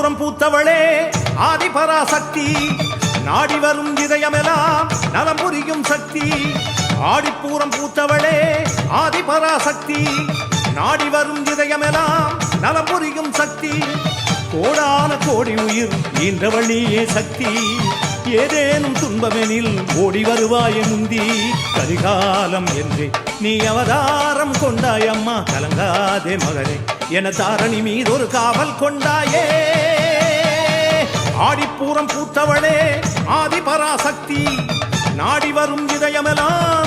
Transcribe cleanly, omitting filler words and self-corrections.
ஆடிப்பூரம் பூத்தவளே ஆதிபராசக்தி, நாடி வரும் இதயமெல்லாம் நலம் புரியும் சக்தி. ஆடிப்பூரம் பூத்தவளே ஆதிபராசக்தி, நாடி வரும் இதயமெல்லாம் நலம் புரியும் சக்தி. கோடான கோடி உயிர் ஈன்றவழியே சக்தி, ஏதேனும் துன்பமெனில் ஓடி வருவாய் முந்தி. கரிகாலம் என்று நீ அவதாரம் கொண்டாயம்மா, கலங்காதே மகளே என தாரணி மீது ஒரு காவல் கொண்டாயே. ஆடிப்பூரம் பூத்தவளே ஆதிபராசக்தி, நாடி வரும் இதயமெல்லாம்